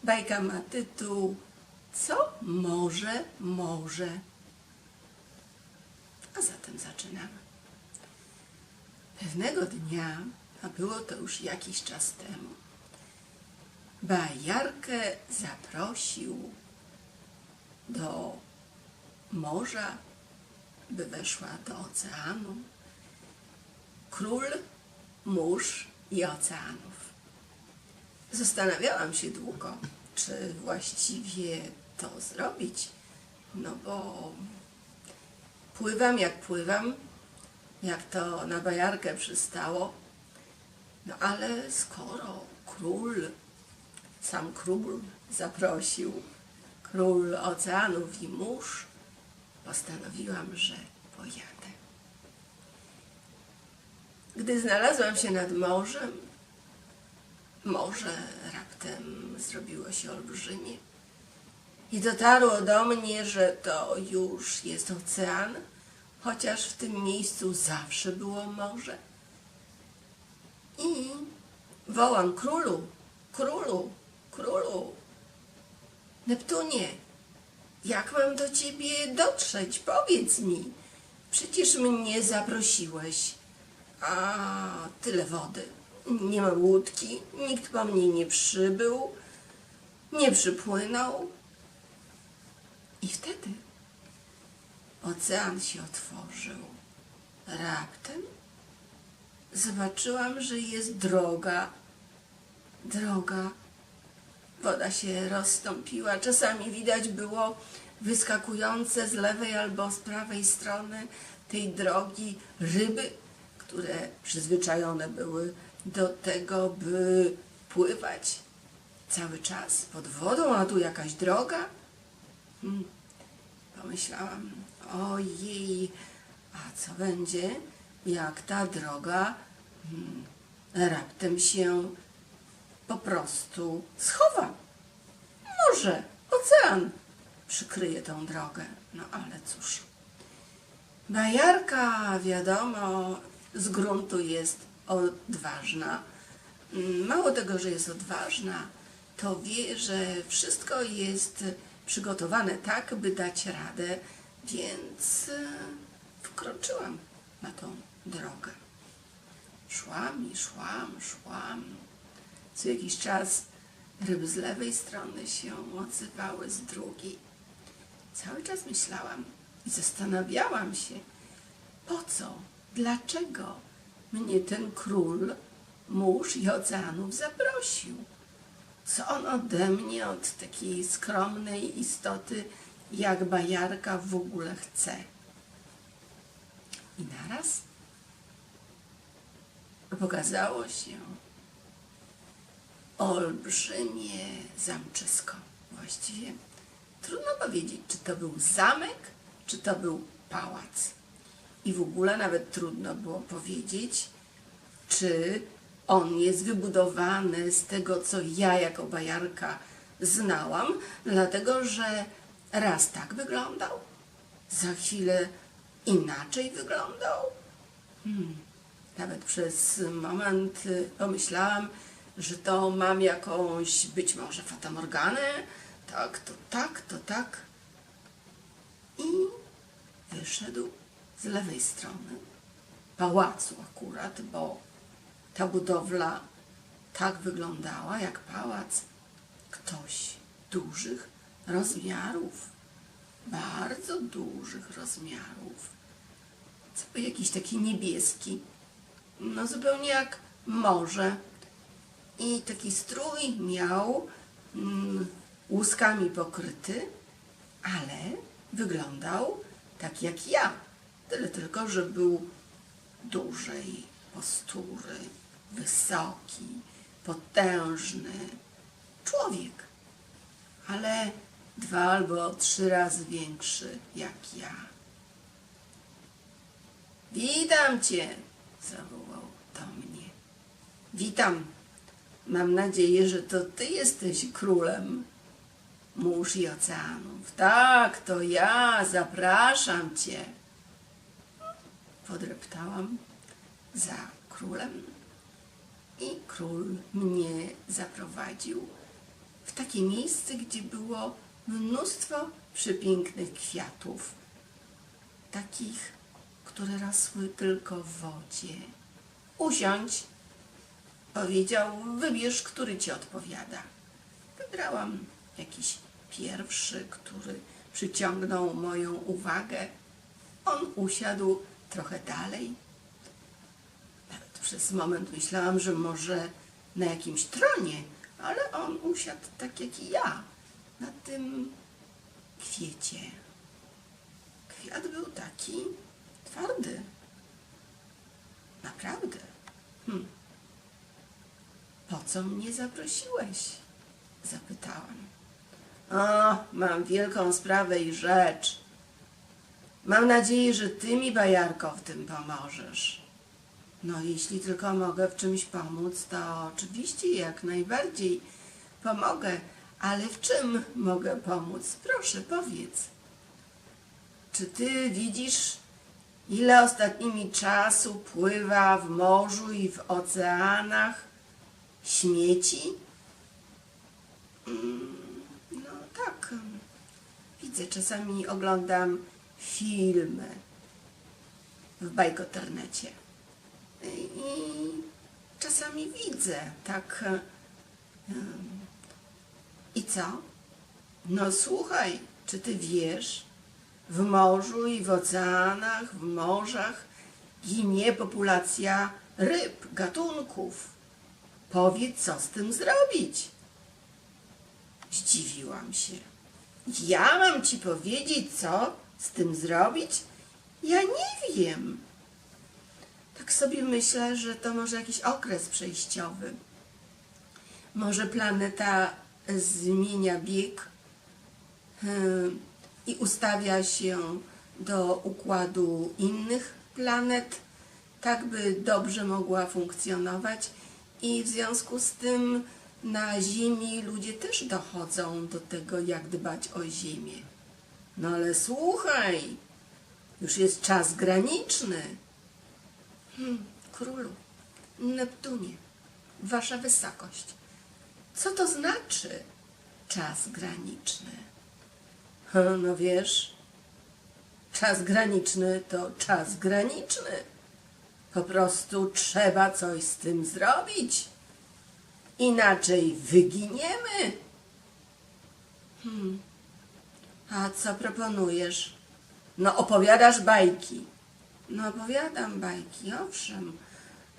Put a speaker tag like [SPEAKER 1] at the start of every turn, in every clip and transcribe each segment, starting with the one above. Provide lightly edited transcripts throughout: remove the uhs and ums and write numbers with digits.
[SPEAKER 1] Bajka ma tytuł Co morze może? A zatem zaczynamy. Pewnego dnia, a było to już jakiś czas temu, Bajarkę zaprosił do morza, by weszła do oceanu, król mórz i oceanów. Zastanawiałam się długo, czy właściwie to zrobić, no bo pływam, jak to na Bajarkę przystało, no ale skoro sam król zaprosił, król oceanów i mórz, postanowiłam, że pojadę. Gdy znalazłam się nad morzem, morze raptem zrobiło się olbrzymie i dotarło do mnie, że to już jest ocean, chociaż w tym miejscu zawsze było morze. I wołam: królu, królu, królu, Neptunie, jak mam do ciebie dotrzeć? Powiedz mi, przecież mnie zaprosiłeś, a tyle wody. Nie mam łódki, nikt po mnie nie przybył, nie przypłynął. I wtedy ocean się otworzył. Raptem zobaczyłam, że jest droga. Woda się rozstąpiła. Czasami widać było wyskakujące z lewej albo z prawej strony tej drogi ryby, które przyzwyczajone były do tego, by pływać cały czas pod wodą, a tu jakaś droga. Pomyślałam: ojej, a co będzie, jak ta droga raptem się po prostu schowa? Może ocean przykryje tą drogę. No ale cóż, Bajarka, wiadomo, z gruntu jest odważna. Mało tego, że jest odważna, to wie, że wszystko jest przygotowane tak, by dać radę, więc wkroczyłam na tą drogę. Szłam i szłam. Co jakiś czas ryby z lewej strony się odzywały z drugiej. Cały czas myślałam i zastanawiałam się, po co, dlaczego mnie ten król mórz i oceanów zaprosił. Co on ode mnie, od takiej skromnej istoty jak Bajarka, w ogóle chce. I naraz pokazało się olbrzymie zamczysko. Właściwie trudno powiedzieć, czy to był zamek, czy to był pałac. I w ogóle nawet trudno było powiedzieć, czy on jest wybudowany z tego, co ja jako Bajarka znałam, dlatego że raz tak wyglądał, za chwilę inaczej wyglądał. Nawet przez moment pomyślałam, że to mam jakąś być może fatamorganę, to tak. I wyszedł z lewej strony pałacu akurat, bo ta budowla tak wyglądała jak pałac. Ktoś dużych rozmiarów, bardzo dużych rozmiarów. Jakiś taki niebieski, no zupełnie jak morze. I taki strój miał łuskami pokryty, ale wyglądał tak jak ja. Tyle tylko, że był dużej postury, wysoki, potężny człowiek, ale 2 albo 3 razy większy jak ja. Witam cię, zawołał do mnie. Witam. Mam nadzieję, że to ty jesteś królem mórz i oceanów. Tak, to ja, zapraszam cię. Podreptałam za królem i król mnie zaprowadził w takie miejsce, gdzie było mnóstwo przepięknych kwiatów, takich, które rosły tylko w wodzie. Usiądź, powiedział, wybierz, który ci odpowiada. Wybrałam jakiś pierwszy, który przyciągnął moją uwagę. On usiadł trochę dalej. Nawet przez moment myślałam, że może na jakimś tronie, ale on usiadł tak jak i ja, na tym kwiecie. Kwiat był taki twardy. Naprawdę. Po co mnie zaprosiłeś? Zapytałam. O, mam wielką sprawę i rzecz. Mam nadzieję, że ty mi, Bajarko, w tym pomożesz. No, jeśli tylko mogę w czymś pomóc, to oczywiście jak najbardziej pomogę. Ale w czym mogę pomóc? Proszę, powiedz. Czy ty widzisz, ile ostatnimi czasu pływa w morzu i w oceanach śmieci? No tak, widzę. Czasami oglądam filmy w bajkoternecie i czasami widzę, tak. I co? No słuchaj, czy ty wiesz, w morzu i w oceanach, w morzach ginie populacja ryb, gatunków. Powiedz, co z tym zrobić? Zdziwiłam się. Ja mam ci powiedzieć, co z tym zrobić? Ja nie wiem. Tak sobie myślę, że to może jakiś okres przejściowy. Może planeta zmienia bieg i ustawia się do układu innych planet, tak by dobrze mogła funkcjonować i w związku z tym na Ziemi ludzie też dochodzą do tego, jak dbać o Ziemię. No ale słuchaj, już jest czas graniczny. Królu, Neptunie, wasza wysokość, co to znaczy czas graniczny? No wiesz, czas graniczny to czas graniczny. Po prostu trzeba coś z tym zrobić. Inaczej wyginiemy. A co proponujesz? No opowiadasz bajki. No opowiadam bajki, owszem.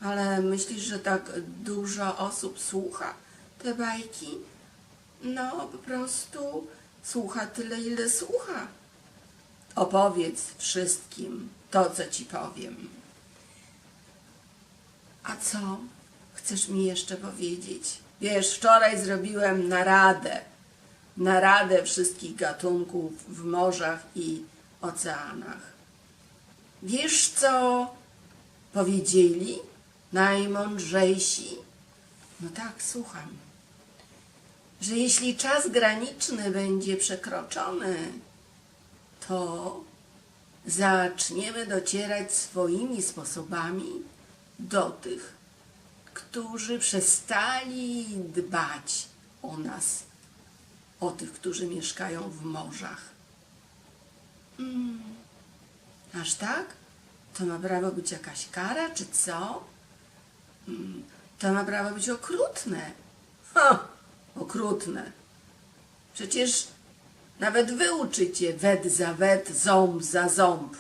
[SPEAKER 1] Ale myślisz, że tak dużo osób słucha te bajki? No po prostu słucha tyle, ile słucha. Opowiedz wszystkim to, co ci powiem. A co chcesz mi jeszcze powiedzieć? Wiesz, wczoraj zrobiłem naradę wszystkich gatunków w morzach i oceanach. Wiesz, co powiedzieli najmądrzejsi? No tak, słucham. Że jeśli czas graniczny będzie przekroczony, to zaczniemy docierać swoimi sposobami do tych, którzy przestali dbać o nas, o tych, którzy mieszkają w morzach. Aż tak? To ma prawo być jakaś kara, czy co? To ma prawo być okrutne. Okrutne. Przecież nawet wy uczycie wed za wed, ząb za ząb.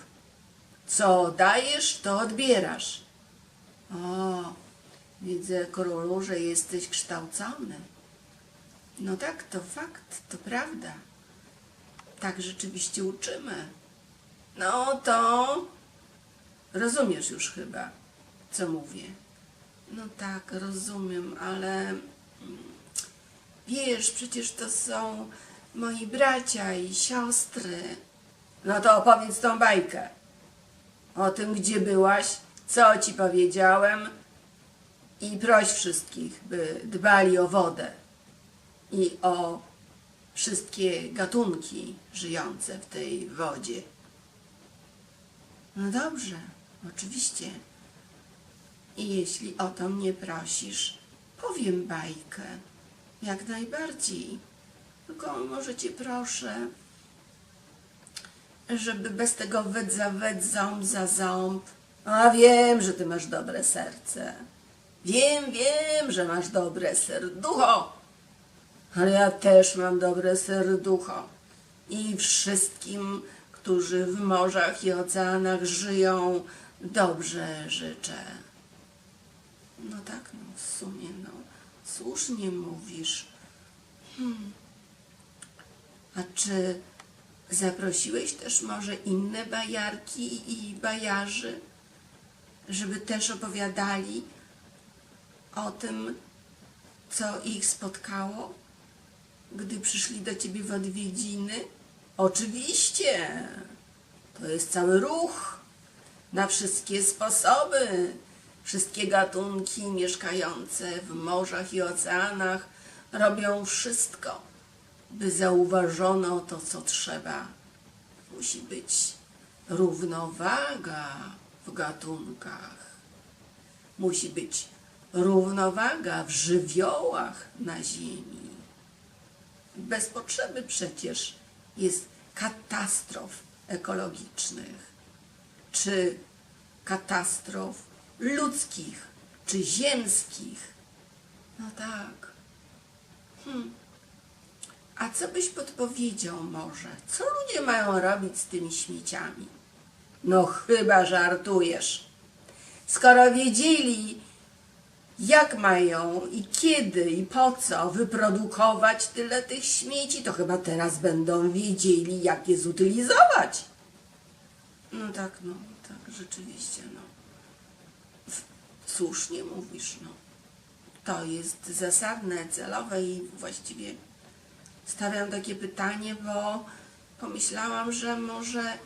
[SPEAKER 1] Co dajesz, to odbierasz. O, widzę, królu, że jesteś kształcony. No tak, to fakt, to prawda. Tak rzeczywiście uczymy. No to rozumiesz już chyba, co mówię. No tak, rozumiem, ale wiesz, przecież to są moi bracia i siostry. No to opowiedz tą bajkę. O tym, gdzie byłaś, co ci powiedziałem i proś wszystkich, by dbali o wodę i o wszystkie gatunki żyjące w tej wodzie. No dobrze, oczywiście. I jeśli o to mnie prosisz, powiem bajkę. Jak najbardziej. Tylko może cię proszę, żeby bez tego węd za węd, ząb za ząb. A wiem, że ty masz dobre serce. Wiem, że masz dobre serducho. Ale ja też mam dobre serducho. I wszystkim, którzy w morzach i oceanach żyją, dobrze życzę. No tak, no w sumie, no słusznie mówisz. A czy zaprosiłeś też może inne bajarki i bajarzy, żeby też opowiadali o tym, co ich spotkało, gdy przyszli do ciebie w odwiedziny? Oczywiście, to jest cały ruch na wszystkie sposoby. Wszystkie gatunki mieszkające w morzach i oceanach robią wszystko, by zauważono to, co trzeba. Musi być równowaga w gatunkach. Musi być równowaga w żywiołach na ziemi. Bez potrzeby przecież jest katastrof ekologicznych, czy katastrof ludzkich, czy ziemskich. No tak. A co byś podpowiedział może? Co ludzie mają robić z tymi śmieciami? No chyba żartujesz. Skoro wiedzieli, jak mają i kiedy i po co wyprodukować tyle tych śmieci, to chyba teraz będą wiedzieli, jak je zutylizować. No tak, rzeczywiście, no. Słusznie mówisz, no. To jest zasadne, celowe i właściwie stawiam takie pytanie, bo pomyślałam, że może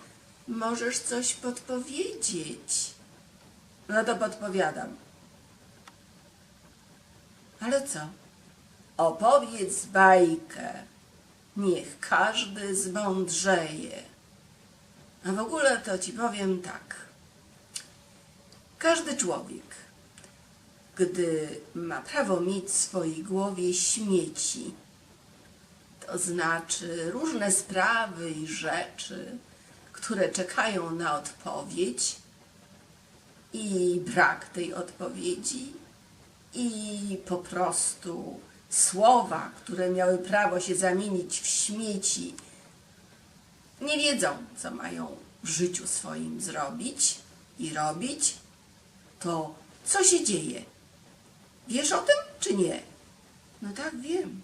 [SPEAKER 1] możesz coś podpowiedzieć. No to podpowiadam. Ale co? Opowiedz bajkę. Niech każdy zmądrzeje. A w ogóle to ci powiem tak. Każdy człowiek, gdy ma prawo mieć w swojej głowie śmieci, to znaczy różne sprawy i rzeczy, które czekają na odpowiedź i brak tej odpowiedzi i po prostu słowa, które miały prawo się zamienić w śmieci, nie wiedzą, co mają w życiu swoim zrobić i robić, to co się dzieje? Wiesz o tym, czy nie? No tak, wiem.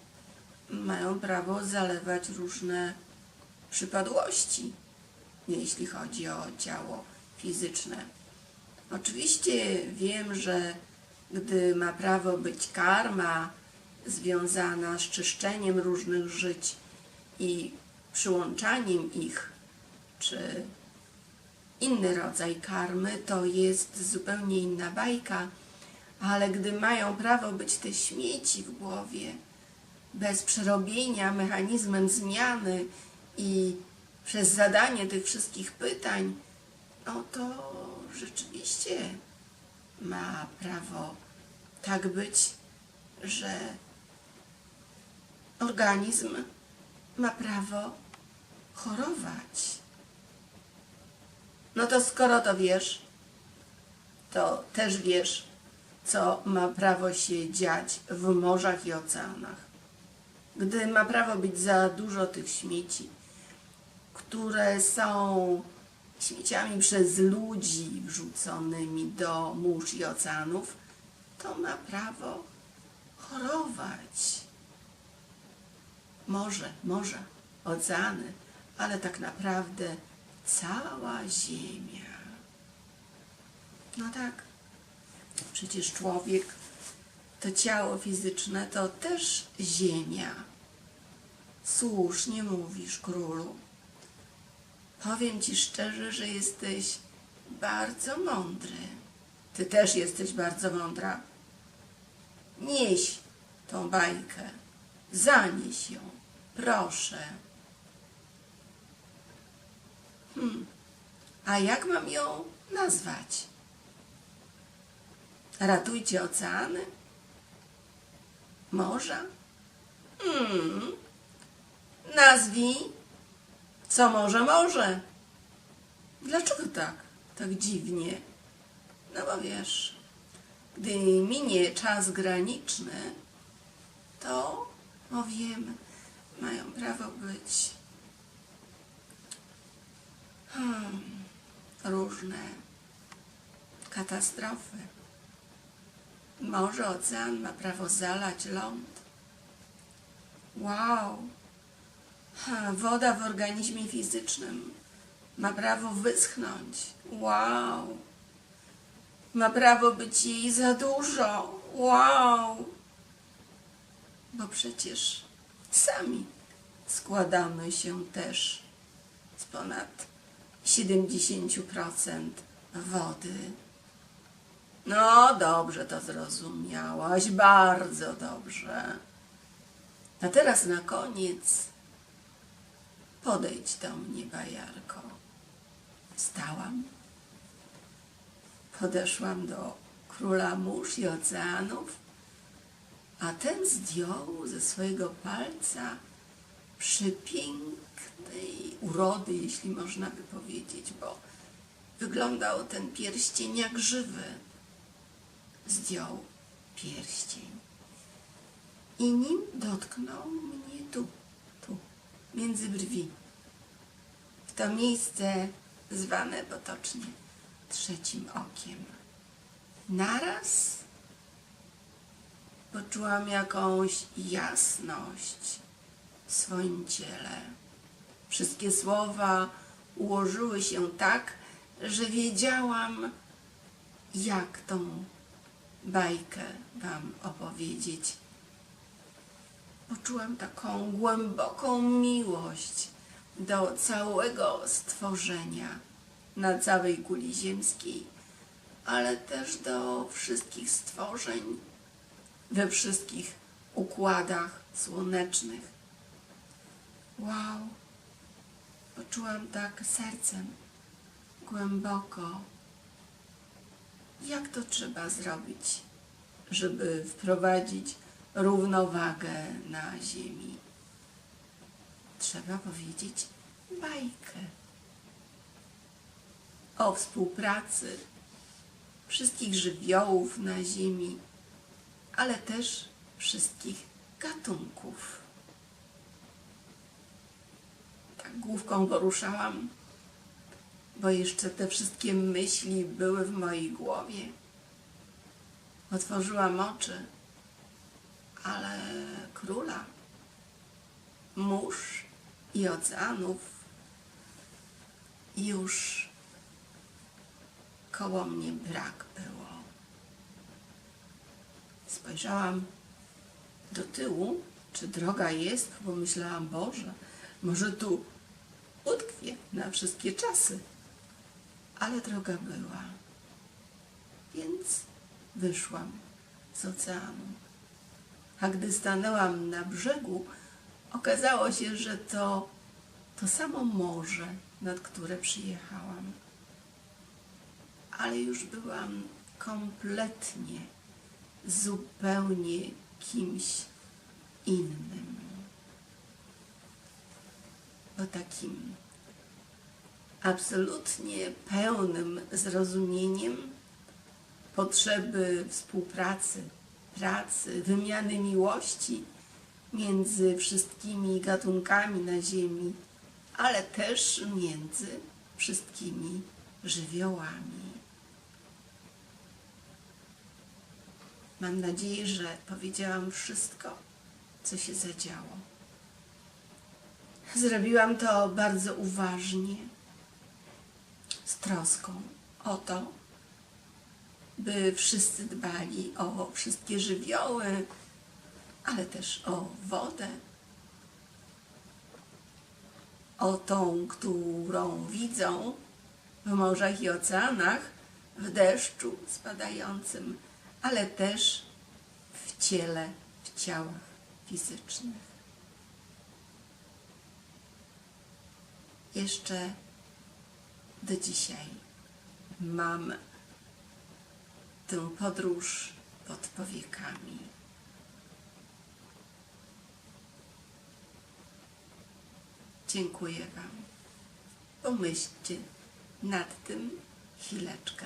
[SPEAKER 1] Mają prawo zalewać różne przypadłości, jeśli chodzi o ciało fizyczne. Oczywiście wiem, że gdy ma prawo być karma związana z czyszczeniem różnych żyć i przyłączaniem ich, czy inny rodzaj karmy, to jest zupełnie inna bajka, ale gdy mają prawo być te śmieci w głowie, bez przerobienia mechanizmem zmiany i przez zadanie tych wszystkich pytań, no to rzeczywiście ma prawo tak być, że organizm ma prawo chorować. No to skoro to wiesz, to też wiesz, co ma prawo się dziać w morzach i oceanach. Gdy ma prawo być za dużo tych śmieci, które są śmieciami przez ludzi wrzuconymi do mórz i oceanów, to ma prawo chorować. Morze, oceany, ale tak naprawdę cała Ziemia. No tak, przecież człowiek, to ciało fizyczne, to też Ziemia. Słusznie mówisz, królu. Powiem ci szczerze, że jesteś bardzo mądry. Ty też jesteś bardzo mądra. Nieś tą bajkę. Zanieś ją. Proszę. A jak mam ją nazwać? Ratujcie oceany? Morza? Nazwij, co może. Dlaczego tak dziwnie? No bo wiesz, gdy minie czas graniczny, to, wiem, mają prawo być różne katastrofy. Morze, ocean ma prawo zalać ląd. Wow! Woda w organizmie fizycznym ma prawo wyschnąć. Wow! Ma prawo być jej za dużo. Wow! Bo przecież sami składamy się też z ponad 70% wody. No dobrze to zrozumiałaś, bardzo dobrze. A teraz na koniec podejdź do mnie, Bajarko. Wstałam, podeszłam do króla mórz i oceanów, a ten zdjął ze swojego palca przepięknej urody, jeśli można by powiedzieć, bo wyglądał ten pierścień jak żywy. Zdjął pierścień i nim dotknął mnie tu, między brwi, w to miejsce zwane potocznie trzecim okiem. Naraz poczułam jakąś jasność w swoim ciele. Wszystkie słowa ułożyły się tak, że wiedziałam, jak tą bajkę wam opowiedzieć. Poczułam taką głęboką miłość do całego stworzenia na całej kuli ziemskiej, ale też do wszystkich stworzeń we wszystkich układach słonecznych. Wow! Poczułam tak sercem, głęboko. Jak to trzeba zrobić, żeby wprowadzić równowagę na ziemi? Trzeba powiedzieć bajkę o współpracy wszystkich żywiołów na ziemi, ale też wszystkich gatunków. Tak główką poruszałam, bo jeszcze te wszystkie myśli były w mojej głowie. Otworzyłam oczy, ale króla mórz i oceanów już koło mnie brak było. Spojrzałam do tyłu, czy droga jest, bo myślałam, Boże, może tu utkwię na wszystkie czasy. Ale droga była, więc wyszłam z oceanu. A gdy stanęłam na brzegu, okazało się, że to samo morze, nad które przyjechałam. Ale już byłam kompletnie, zupełnie kimś innym. O takim absolutnie pełnym zrozumieniem potrzeby współpracy, pracy, wymiany miłości między wszystkimi gatunkami na ziemi, ale też między wszystkimi żywiołami. Mam nadzieję, że powiedziałam wszystko, co się zadziało. Zrobiłam to bardzo uważnie, z troską o to, by wszyscy dbali o wszystkie żywioły, ale też o wodę, o tą, którą widzą w morzach i oceanach, w deszczu spadającym, ale też w ciele, w ciałach fizycznych. Jeszcze do dzisiaj mam tę podróż pod powiekami. Dziękuję Wam. Pomyślcie nad tym chwileczkę.